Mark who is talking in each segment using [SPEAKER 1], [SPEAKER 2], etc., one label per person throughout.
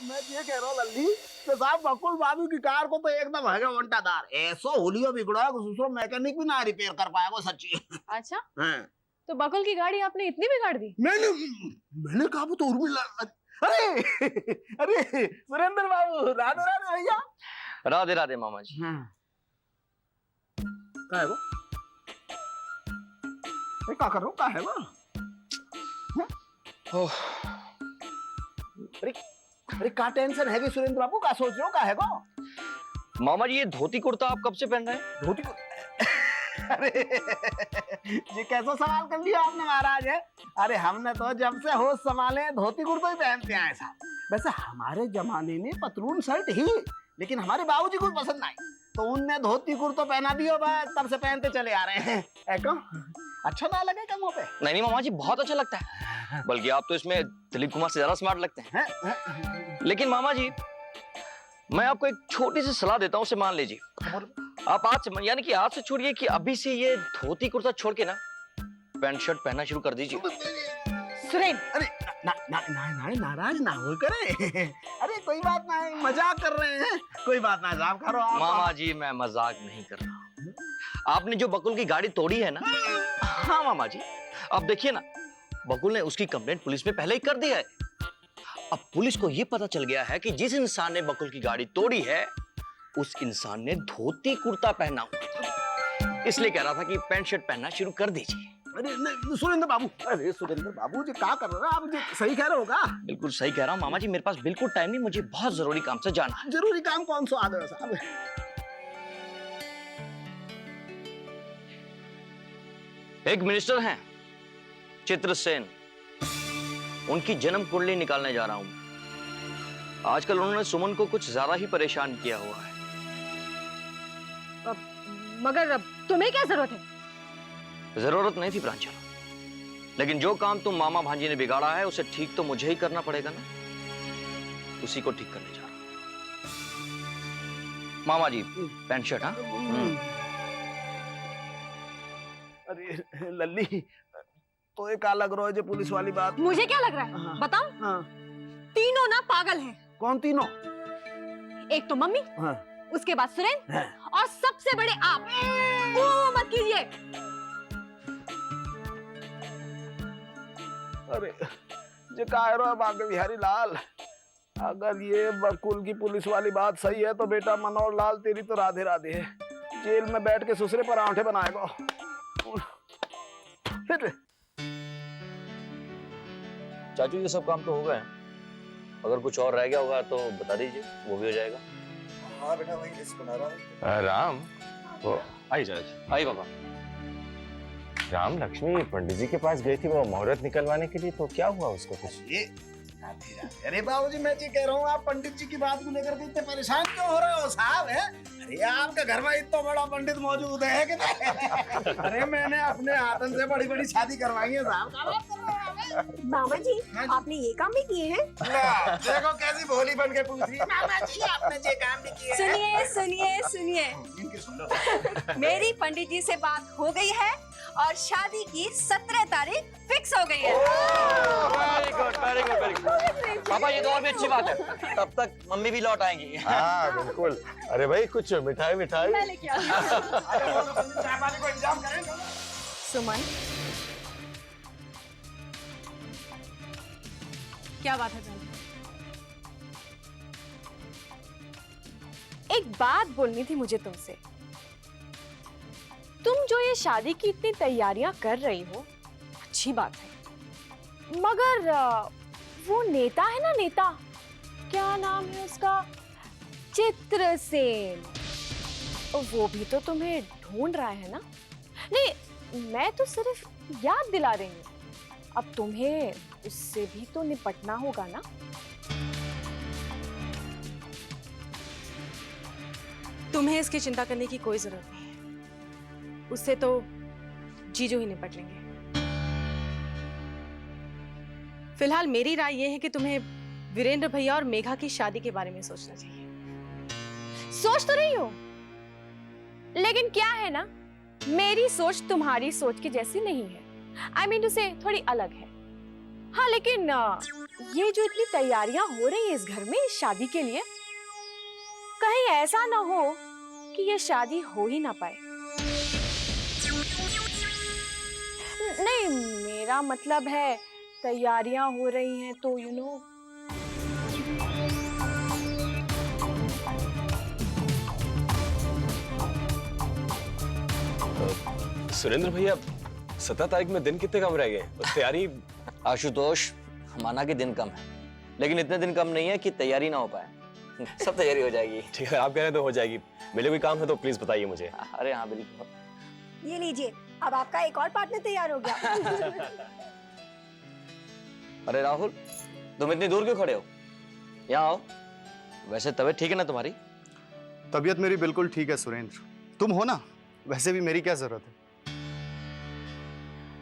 [SPEAKER 1] मैं ये कह रहा हूँ लल्ली कि साहब बकुल बाबू की कार को तो एकदम है वंटादार, ऐसो होलियो बिगड़ा है कि दूसरो मैकेनिक भी ना रिपेयर कर पाया वो सच्ची।
[SPEAKER 2] अच्छा
[SPEAKER 1] हाँ।
[SPEAKER 2] तो बकुल की गाड़ी आपने इतनी बिगाड़ दी?
[SPEAKER 1] मैंने कहा वो तो उर्मिला। अरे अरे सुरेंद्र बाबू, राधे राधे भैया।
[SPEAKER 3] राधे राधे मामा जी।
[SPEAKER 1] क्या है वो? क्या कर रहा हूँ? क्या है वो? अरे अरे क्या टेंशन है सुरेंद्र बाबू? क्या सोच रहे हो? क्या है वो?
[SPEAKER 3] मामा जी ये धोती कुर्ता आप कब से पहन रहे हैं?
[SPEAKER 1] धोती कुर्ता? अरे ये कैसा सवाल कर लिया आपने महाराज है। अरे हमने तो जब से होश संभाले धोती कुर्ता ही पहनते हैं ऐसा। वैसे हमारे जमाने में पतलून शर्ट ही, लेकिन हमारे बाबूजी को पसंद नहीं तो उनने धोती कुर्ता पहना दिया, तब से पहनते चले आ रहे हैं। क्यों अच्छा ना लगे क्या मुंह पे?
[SPEAKER 3] नहीं मामा जी बहुत अच्छा लगता है, बल्कि आप तो इसमें दिलीप कुमार से ज्यादा स्मार्ट लगते हैं। लेकिन मामा जी मैं आपको एक छोटी सी सलाह देता हूँ, उसे मान लीजिए। आप आज से यानी कि आज से छोड़िए कि अभी से ये धोती कुर्ता छोड़ के ना पैंट शर्ट पहनना शुरू कर दीजिए।
[SPEAKER 2] सुरेन,
[SPEAKER 1] अरे ना ना ना ना नाराज ना हो करे। अरे कोई बात नहीं, मजाक कर रहे हैं, कोई बात ना साहब करो आप।
[SPEAKER 3] मामा जी मैं मजाक नहीं कर रहा। आपने जो बकुल की गाड़ी तोड़ी है ना, हाँ मामा जी अब देखिए ना, बकुल ने उसकी कंप्लेंट पुलिस में पहले ही कर दिया है। अब पुलिस को यह पता चल गया है कि जिस इंसान ने बकुल की गाड़ी तोड़ी है उस इंसान ने धोती कुर्ता पहना हुआ था, इसलिए कह रहा था कि पैंट शर्ट पहनना शुरू कर दीजिए।
[SPEAKER 1] अरे नहीं सुरेंद्र बाबू, अरे सुरेंद्र बाबू जी क्या कर रहे हो आप? जी सही कह रहे हो क्या?
[SPEAKER 3] बिल्कुल सही कह रहा हूँ मामा जी, मेरे पास बिल्कुल टाइम नहीं, मुझे बहुत जरूरी काम से जाना है।
[SPEAKER 1] जरूरी काम कौन सा आ गया साहब?
[SPEAKER 3] एक मिनिस्टर हैं चित्रसेन, उनकी जन्म कुंडली निकालने जा रहा हूं। आजकल उन्होंने सुमन को कुछ ज्यादा ही परेशान किया हुआ है।
[SPEAKER 2] मगर तुम्हें क्या जरूरत है?
[SPEAKER 3] जरूरत नहीं थी प्रांजल, लेकिन जो काम तुम मामा भांजी ने बिगाड़ा है उसे ठीक तो मुझे ही करना पड़ेगा ना, उसी को ठीक करने जा रहा हूं। मामा जी पैंट शर्ट। हाँ
[SPEAKER 1] अरे लल्ली तो एक अलग रहा है जो पुलिस वाली बात।
[SPEAKER 2] मुझे क्या लग रहा है?
[SPEAKER 1] हाँ।
[SPEAKER 2] बताओ।
[SPEAKER 1] हाँ।
[SPEAKER 2] तीनों ना पागल हैं।
[SPEAKER 1] कौन तीनों?
[SPEAKER 2] एक तो मम्मी,
[SPEAKER 1] हाँ।
[SPEAKER 2] उसके बाद सुरेन,
[SPEAKER 1] हाँ।
[SPEAKER 2] और सबसे बड़े आप। मत कीजिए।
[SPEAKER 1] अरे जो कह रहे हो बागे बिहारी लाल, अगर ये बकुल की पुलिस वाली बात सही है तो बेटा मनोहर लाल तेरी तो राधे राधे है, जेल में बैठ के ससुरे पर आंखें बनाएगा।
[SPEAKER 3] चाचू ये सब काम तो हो गए हैं, अगर कुछ और रह गया होगा तो बता दीजिए, वो भी हो जाएगा।
[SPEAKER 4] हाँ बेटा वही लिस्ट बना रहा हूँ।
[SPEAKER 5] राम वो आई चाचा।
[SPEAKER 3] आई बाबा।
[SPEAKER 5] राम लक्ष्मी पंडित जी के पास गई थी वो मुहूर्त निकलवाने के लिए, तो क्या हुआ उसको कुछ?
[SPEAKER 1] अरे बाबूजी मैं ये कह रहा हूँ आप पंडित जी की बात को लेकर के इतने परेशान क्यों हो रहे हो साहब? है अरे आपके घर में इतना बड़ा पंडित मौजूद है कि नहीं? अरे मैंने अपने हाथन से बड़ी बड़ी शादी करवाई है साहब।
[SPEAKER 6] मामा जी आपने ये काम भी किए हैं?
[SPEAKER 1] देखो कैसी भोली बन के पूछ रही है। मामा जी आपने ये काम भी किए हैं?
[SPEAKER 6] सुनिए सुनिए सुनिए, मेरी पंडित जी से बात हो गई है और शादी की 17 तारीख फिक्स हो गई है।
[SPEAKER 3] Very good very good very good पापा, ये तो और भी अच्छी बात है, तब तक मम्मी भी लौट आएंगी।
[SPEAKER 5] हाँ बिल्कुल। अरे भाई कुछ मिठाई मिठाई
[SPEAKER 6] मैं लेके आती हूँ।
[SPEAKER 1] को इंतजाम करें।
[SPEAKER 2] सुमन, क्या बात है? एक बात बोलनी थी मुझे तुमसे। तुम जो ये शादी की इतनी तैयारियां कर रही हो अच्छी बात है, मगर वो नेता है ना, नेता क्या नाम है उसका, चित्रसेन, वो भी तो तुम्हें ढूंढ रहा है ना? नहीं मैं तो सिर्फ याद दिला रही हूँ, अब तुम्हें उससे भी तो निपटना होगा ना। तुम्हें इसकी चिंता करने की कोई जरूरत नहीं है, उससे तो जीजू ही निपट लेंगे। फिलहाल मेरी राय यह है कि तुम्हें वीरेंद्र भैया और मेघा की शादी के बारे में सोचना चाहिए। सोच तो रही हो, लेकिन क्या है ना, मेरी सोच तुम्हारी सोच की जैसी नहीं है। I mean to say, थोड़ी अलग है। हाँ लेकिन ये जो इतनी तैयारियां हो रही हैं इस घर में इस शादी के लिए, कहीं ऐसा ना हो कि ये शादी हो ही ना पाए। नहीं, मेरा मतलब है तैयारियां हो रही हैं तो
[SPEAKER 7] सुरेंद्र भैया, 17 तारीख में दिन कितने कम रह गए? तैयारी।
[SPEAKER 3] आशुतोष, माना कि दिन कम है, लेकिन इतने दिन कम नहीं है कि तैयारी ना हो पाए। सब तैयारी हो जाएगी।
[SPEAKER 7] ठीक है, आप कह रहे हैं तो हो जाएगी। मेरे कोई काम है तो प्लीज बताइए मुझे।
[SPEAKER 3] अरे हाँ बिल्कुल।
[SPEAKER 6] ये लीजिए, अब आपका एक और पार्टनर तैयार हो गया।
[SPEAKER 3] अरे राहुल, तुम इतनी दूर क्यों खड़े हो? यहाँ आओ। वैसे तबीयत ठीक है ना तुम्हारी?
[SPEAKER 4] तबीयत मेरी बिल्कुल ठीक है सुरेंद्र, तुम हो ना, वैसे भी मेरी क्या जरूरत है।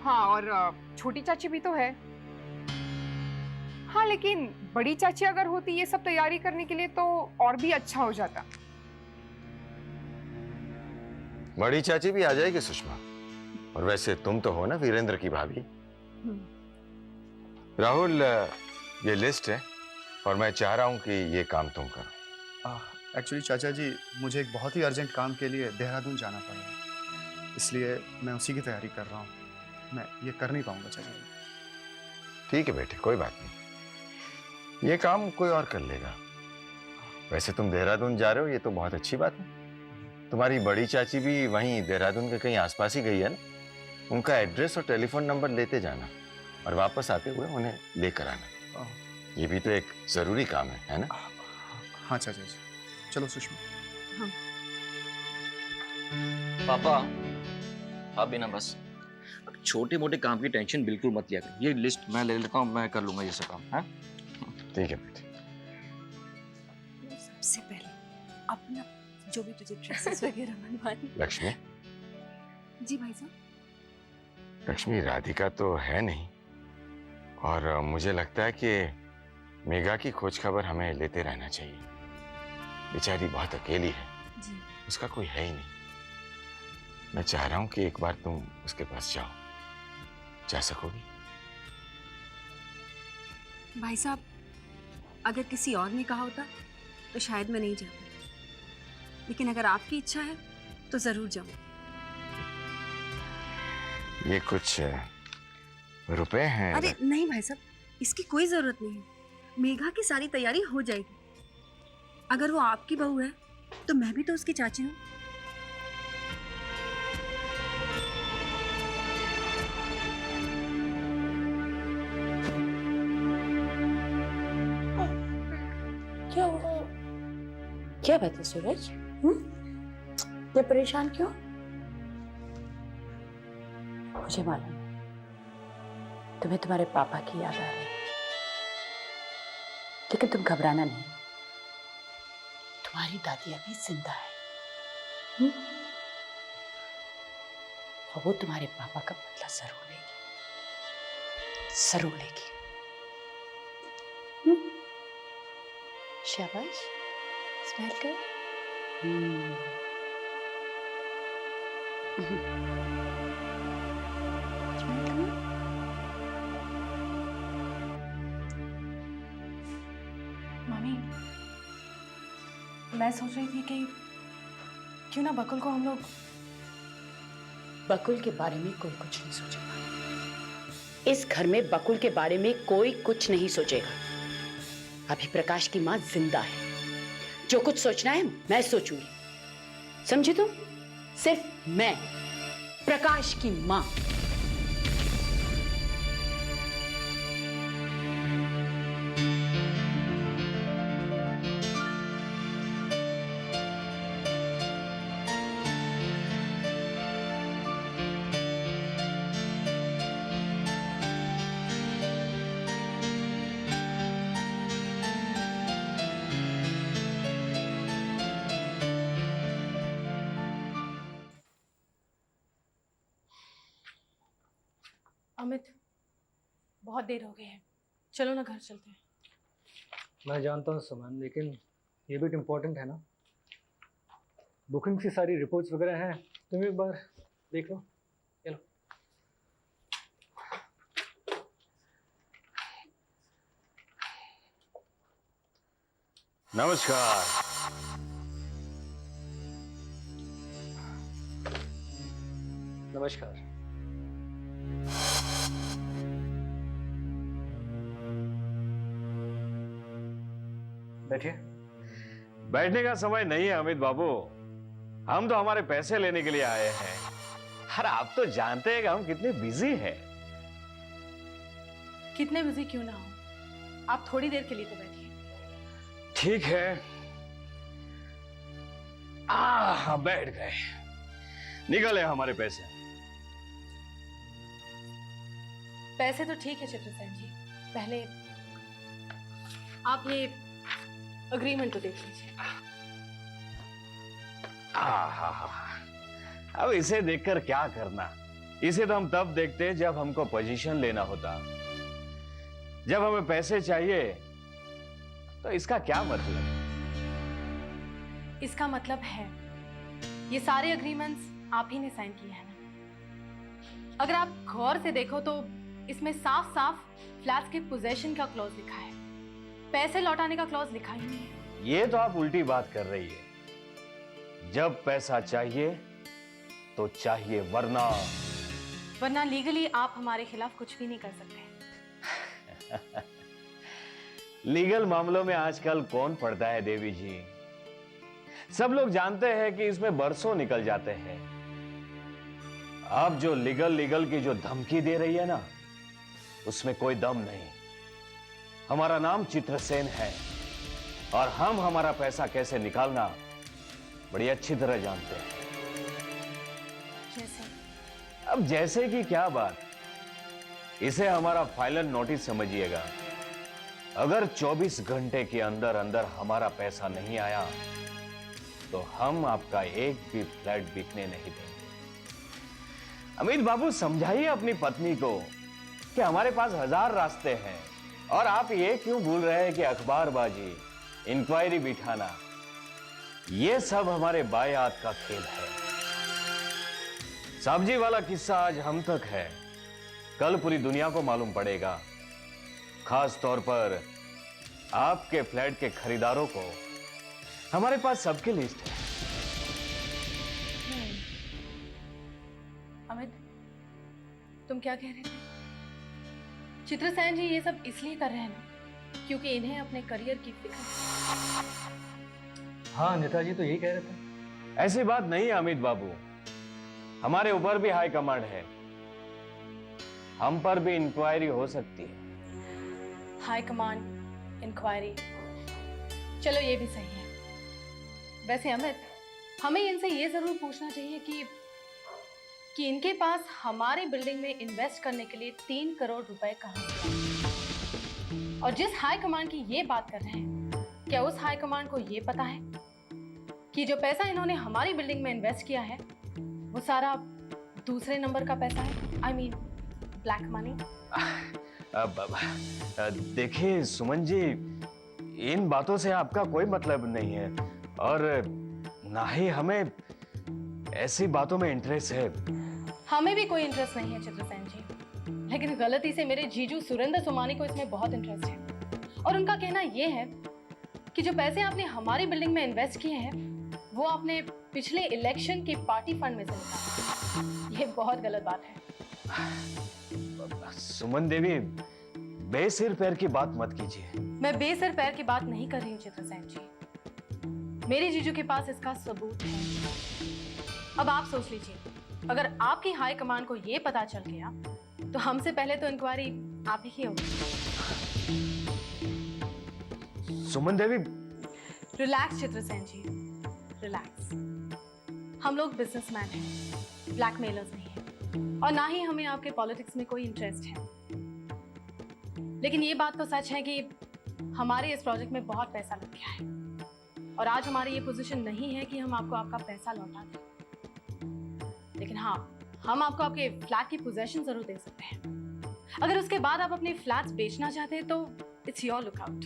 [SPEAKER 8] हाँ, और छोटी चाची भी तो है। हाँ, लेकिन बड़ी चाची अगर होती ये सब तैयारी करने के लिए तो और भी अच्छा हो जाता।
[SPEAKER 5] बड़ी चाची भी आ जाएगी सुषमा, और वैसे तुम तो हो ना वीरेंद्र की भाभी। राहुल, ये लिस्ट है और मैं चाह रहा हूं कि ये काम तुम करो।
[SPEAKER 4] एक्चुअली चाचा जी, मुझे एक बहुत ही अर्जेंट काम के लिए देहरादून जाना पड़ेगा, इसलिए मैं उसी की तैयारी कर रहा हूँ। मैं ये कर नहीं पाऊंगा चाचा जी।
[SPEAKER 5] ठीक है बेटे, कोई बात नहीं, ये काम कोई और कर लेगा। वैसे तुम देहरादून जा रहे हो, ये तो बहुत अच्छी बात है। तुम्हारी बड़ी चाची भी वहीं देहरादून के कहीं आसपास ही गई है ना। उनका एड्रेस और टेलीफोन नंबर लेते जाना और वापस आते हुए उन्हें लेकर आना। ये भी तो एक जरूरी काम है ना?
[SPEAKER 4] हाँ चाचा जी, चलो सुषमा।
[SPEAKER 3] पापा, आप भी ना बस छोटे मोटे काम की टेंशन बिल्कुल मत लिया करो। ये लिस्ट मैं ले लेता हूँ, मैं कर लूंगा ये सब काम। हाँ
[SPEAKER 5] ठीक है बेटे।
[SPEAKER 6] सबसे पहले अपना जो भी तुझे ड्रेसेस वगैरह बनवानी।
[SPEAKER 5] लक्ष्मी,
[SPEAKER 6] जी भाई साहब।
[SPEAKER 5] लक्ष्मी, राधिका तो है नहीं, और मुझे लगता है कि मेघा की खोज खबर हमें लेते रहना चाहिए। बेचारी बहुत अकेली है
[SPEAKER 6] जी।
[SPEAKER 5] उसका कोई है ही नहीं। मैं चाह रहा हूं कि एक बार तुम उसके पास जाओ। जा सकोगी?
[SPEAKER 6] भाई साहब, अगर किसी और ने कहा होता तो शायद मैं नहीं जाती, लेकिन अगर आपकी इच्छा है तो जरूर जाऊं।
[SPEAKER 5] ये कुछ रुपए हैं।
[SPEAKER 6] अरे नहीं भाई साहब, इसकी कोई जरूरत नहीं है। मेघा की सारी तैयारी हो जाएगी। अगर वो आपकी बहू है तो मैं भी तो उसकी चाची हूँ।
[SPEAKER 9] क्या हुआ? क्या बात है सूरज? ये परेशान क्यों? मुझे मालूम तुम्हें तुम्हारे पापा की याद आ रही है, लेकिन तुम घबराना नहीं, तुम्हारी दादी अभी जिंदा है। और वो तुम्हारे पापा का बदला जरूर लेगी, जरूर लेगी। शाबाश, स्माइल कर।
[SPEAKER 2] मम्मी, मैं सोच रही थी कि क्यों ना बकुल को हम लोग।
[SPEAKER 9] बकुल के बारे में कोई कुछ नहीं सोचेगा। इस घर में बकुल के बारे में कोई कुछ नहीं सोचेगा। अभी प्रकाश की मां जिंदा है, जो कुछ सोचना है मैं सोचूंगी, समझी तुम? सिर्फ मैं, प्रकाश की मां।
[SPEAKER 2] अमित, बहुत देर हो गई है, चलो ना घर चलते हैं।
[SPEAKER 10] मैं जानता हूँ सुमन, लेकिन ये भी इम्पोर्टेंट है ना। बुकिंग की सारी रिपोर्ट्स वगैरह हैं, तुम एक बार देख लो। चलो।
[SPEAKER 5] नमस्कार।
[SPEAKER 10] नमस्कार। बैठिए।
[SPEAKER 5] बैठने का समय नहीं है अमित बाबू, हम तो हमारे पैसे लेने के लिए आए हैं। अरे आप तो जानते हैं कि हम कितने बिजी हैं।
[SPEAKER 2] कितने बिजी क्यों ना हो, आप थोड़ी देर के लिए तो बैठिए।
[SPEAKER 5] ठीक है, बैठ गए। निकले हमारे पैसे।
[SPEAKER 2] पैसे तो ठीक है चित्रसेन जी, पहले आप ये अग्रीमेंट तो देख लीजिए।
[SPEAKER 5] अब इसे देखकर क्या करना, इसे तो हम तब देखते हैं जब हमको पोजीशन लेना होता। जब हमें पैसे चाहिए तो इसका क्या मतलब?
[SPEAKER 2] इसका मतलब है ये सारे अग्रीमेंट्स आप ही ने साइन किए हैं ना। अगर आप गौर से देखो तो इसमें साफ साफ फ्लैट्स के पोजेशन का क्लॉज लिखा है, पैसे लौटाने का क्लॉज लिखा ही नहीं है।
[SPEAKER 5] ये तो आप उल्टी बात कर रही है। जब पैसा चाहिए तो चाहिए, वरना
[SPEAKER 2] लीगली आप हमारे खिलाफ कुछ भी नहीं कर सकते।
[SPEAKER 5] लीगल मामलों में आजकल कौन पड़ता है देवी जी? सब लोग जानते हैं कि इसमें बरसों निकल जाते हैं। आप जो लीगल की जो धमकी दे रही है ना, उसमें कोई दम नहीं। हमारा नाम चित्रसेन है और हम हमारा पैसा कैसे निकालना बड़ी अच्छी तरह जानते हैं।
[SPEAKER 2] जैसे?
[SPEAKER 5] अब जैसे कि क्या बात, इसे हमारा फाइनल नोटिस समझिएगा। अगर 24 घंटे के अंदर अंदर हमारा पैसा नहीं आया तो हम आपका एक भी फ्लैट बिकने नहीं देंगे। अमित बाबू, समझाइए अपनी पत्नी को कि हमारे पास 1000 रास्ते हैं और आप ये क्यों भूल रहे हैं कि अखबारबाजी, इंक्वायरी बिठाना, ये सब हमारे बायात का खेल है। सब्जी वाला किस्सा आज हम तक है, कल पूरी दुनिया को मालूम पड़ेगा। खास तौर पर आपके फ्लैट के खरीदारों को। हमारे पास सबकी लिस्ट है।
[SPEAKER 2] अमित, तुम क्या कह रहे थे? चित्रसेन जी ये सब इसलिए कर रहे हैं ना क्योंकि इन्हें अपने करियर की फिक्र है।
[SPEAKER 10] हाँ, नेताजी तो यही कह रहे थे।
[SPEAKER 5] ऐसी बात नहीं है अमित बाबू, हमारे ऊपर भी हाई कमांड है, हम पर भी इंक्वायरी हो सकती है।
[SPEAKER 2] हाई कमांड, इंक्वायरी, चलो ये भी सही है। वैसे अमित, हमें इनसे ये जरूर पूछना चाहिए कि इनके पास हमारी बिल्डिंग में इन्वेस्ट करने के लिए 3 करोड़ रुपए कहां से आए? और जिस हाई कमांड की ये बात कर रहे हैं, क्या उस हाई कमांड को ये पता है कि जो पैसा इन्होंने हमारी बिल्डिंग में इन्वेस्ट किया है वो सारा दूसरे नंबर का पैसा है? I mean black money.
[SPEAKER 5] देखिए सुमन जी, इन बातों से आपका कोई मतलब नहीं है और ना ही हमें ऐसी बातों में इंटरेस्ट है।
[SPEAKER 2] हमें भी कोई इंटरेस्ट नहीं है चित्रसेन जी, लेकिन गलती से मेरे जीजू सुरेंद्र सोमानी को इसमें बहुत इंटरेस्ट है और उनका कहना यह है कि जो पैसे आपने हमारी बिल्डिंग में इन्वेस्ट किए हैं वो आपने पिछले इलेक्शन के पार्टी फंड में से निकाले। ये बहुत गलत बात है।
[SPEAKER 5] सुमन देवी, बेसिर पैर की बात मत कीजिए।
[SPEAKER 2] मैं बेसिर पैर की बात नहीं कर रही हूँ चित्रसेन जी, मेरे जीजू के पास इसका सबूत है। अब आप सोच लीजिए, अगर आपकी हाई कमांड को ये पता चल गया तो हमसे पहले तो इंक्वायरी आप ही की होगी।
[SPEAKER 5] सुमन देवी,
[SPEAKER 2] रिलैक्स चित्रसेन जी, रिलैक्स। हम लोग बिजनेसमैन हैं, ब्लैकमेलर्स नहीं हैं, और ना ही हमें आपके पॉलिटिक्स में कोई इंटरेस्ट है। लेकिन ये बात तो सच है कि हमारे इस प्रोजेक्ट में बहुत पैसा लग गया है और आज हमारी ये पोजीशन नहीं है कि हम आपको आपका पैसा लौटा दें। लेकिन हाँ, हम आपको आपके फ्लैट की पोजीशन जरूर दे सकते हैं। अगर उसके बाद आप अपने फ्लैट्स बेचना चाहते हैं तो इट्स योर लुकआउट।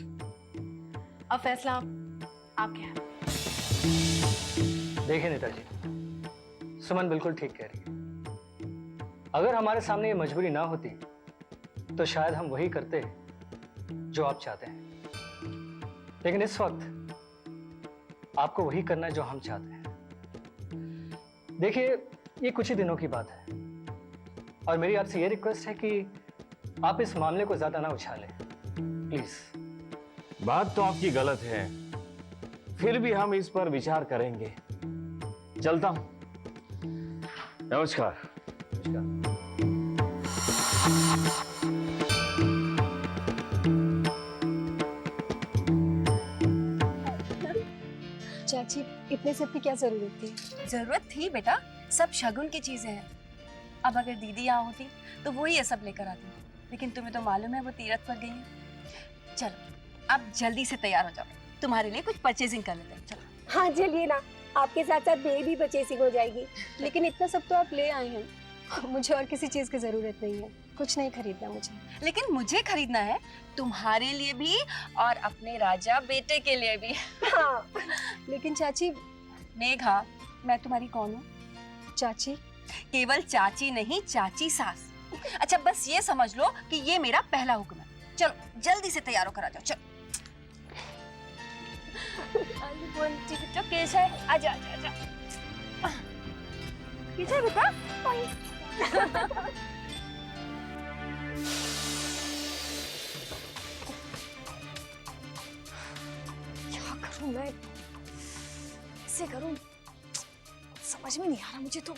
[SPEAKER 2] अब फैसला आपके हाथ।
[SPEAKER 10] देखिए नेताजी, सुमन बिल्कुल ठीक कह रही है। अगर हमारे सामने ये मजबूरी ना होती तो शायद हम वही करते जो आप चाहते हैं। लेकिन इस वक्त आपको वही करना है जो हम चाहते हैं। देखिए, ये कुछ ही दिनों की बात है और मेरी आपसे ये रिक्वेस्ट है कि आप इस मामले को ज्यादा ना उछालें, प्लीज।
[SPEAKER 5] बात तो आपकी गलत है, फिर भी हम इस पर विचार करेंगे। चलता हूं। नमस्कार।
[SPEAKER 2] चाची, इतने सब की क्या जरूरत थी?
[SPEAKER 6] जरूरत थी बेटा, सब शगुन की चीजें हैं। अब अगर दीदी यहाँ होती तो वो ही ये सब लेकर आती, लेकिन तुम्हें तो मालूम है वो तीरथ पर गई है। चलो अब जल्दी से तैयार हो जाओ, तुम्हारे लिए कुछ परचेजिंग कर लेते हैं। चलो।
[SPEAKER 2] हाँ चलिए ना, आपके साथ साथ मेरी भी परचेसिंग हो जाएगी। लेकिन इतना सब तो आप ले आए हैं, मुझे और किसी चीज की जरूरत नहीं है। कुछ नहीं खरीदना मुझे।
[SPEAKER 6] लेकिन मुझे खरीदना है, तुम्हारे लिए भी और अपने राजा बेटे के लिए भी।
[SPEAKER 2] हाँ, लेकिन चाची।
[SPEAKER 6] मेघा, मैं तुम्हारी कौन हूँ?
[SPEAKER 2] चाची?
[SPEAKER 6] केवल चाची नहीं, चाची सास। अच्छा, बस ये समझ लो कि ये मेरा पहला हुक्म है। चलो जल्दी से तैयार होकर आ जाओ। चलो। केश है, आजा आजा आजा। पीछे बेटा।
[SPEAKER 2] क्या करूं मैं? कैसे करूं? समझ में नहीं आ रहा मुझे तो।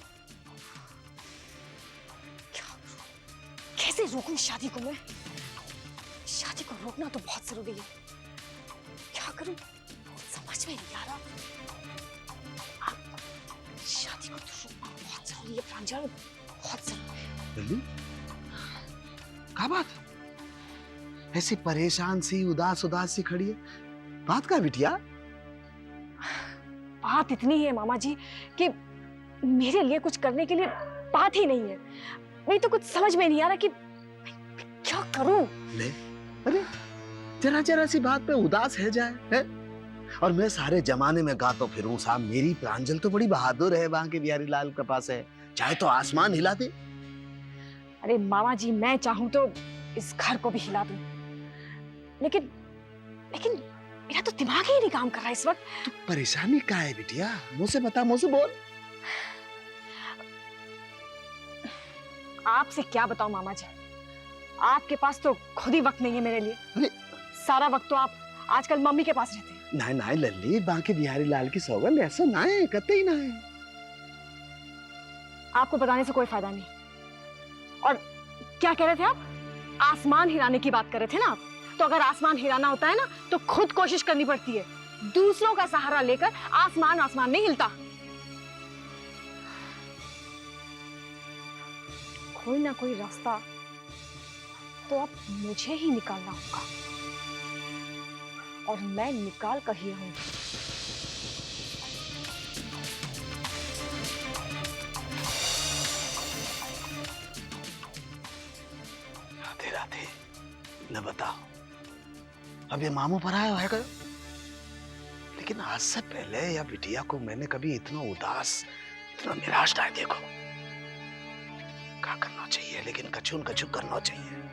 [SPEAKER 2] क्या करूं? कैसे रोकूं शादी को मैं? शादी को रोकना तो बहुत जरूरी है। क्या करूं? समझ में नहीं आ रहा। शादी को तो रोकना बहुत जरूरी है प्रांजल, बहुत जरूरी है।
[SPEAKER 1] लल्ली, क्या बात? ऐसी परेशान सी, उदास उदास सी खड़ी है, बात क्या बिटिया?
[SPEAKER 2] बात इतनी है मामा जी कि मेरे लिए कुछ करने के लिए बात ही नहीं है। नहीं तो कुछ समझ में नहीं आ रहा कि क्या करूं।
[SPEAKER 1] ले, अरे जरा जरा सी बात पे उदास है जाए है? और मैं सारे जमाने में गाता फिरूं साहब, मेरी प्रांजल तो बड़ी बहादुर है, वहां के बिहारी लाल के पास है, चाहे तो आसमान हिला दे।
[SPEAKER 2] अरे मामा जी, मैं चाहूं तो इस घर को भी हिला दूं, लेकिन लेकिन मेरा तो दिमाग ही नहीं काम कर रहा इस वक्त।
[SPEAKER 1] तो परेशानी क्या है बिटिया? मुझे से बता, मुझे से बोल।
[SPEAKER 2] आपसे क्या बताऊं मामा जी, आपके पास तो खुद ही वक्त नहीं है मेरे लिए। सारा वक्त तो आप आजकल मम्मी के पास रहते हैं।
[SPEAKER 1] नहीं नहीं लल्ली, बाकी बिहारी लाल की सौगंध ऐसा ना है, कतई ना है।
[SPEAKER 2] आपको बताने से कोई फायदा नहीं। और क्या कह रहे थे आप? आसमान हिलाने की बात कर रहे थे ना आप? तो अगर आसमान हिलाना होता है ना तो खुद कोशिश करनी पड़ती है, दूसरों का सहारा लेकर आसमान आसमान नहीं हिलता। कोई ना कोई रास्ता तो अब मुझे ही निकालना होगा, और मैं निकाल कर ही रहूंगी।
[SPEAKER 1] राधे राधे। न बताओ, अब ये मामू पर आया है क्या? लेकिन आज से पहले या बिटिया को मैंने कभी इतना उदास, इतना निराश नहीं देखो। क्या करना चाहिए, लेकिन कछुन कछु करना चाहिए।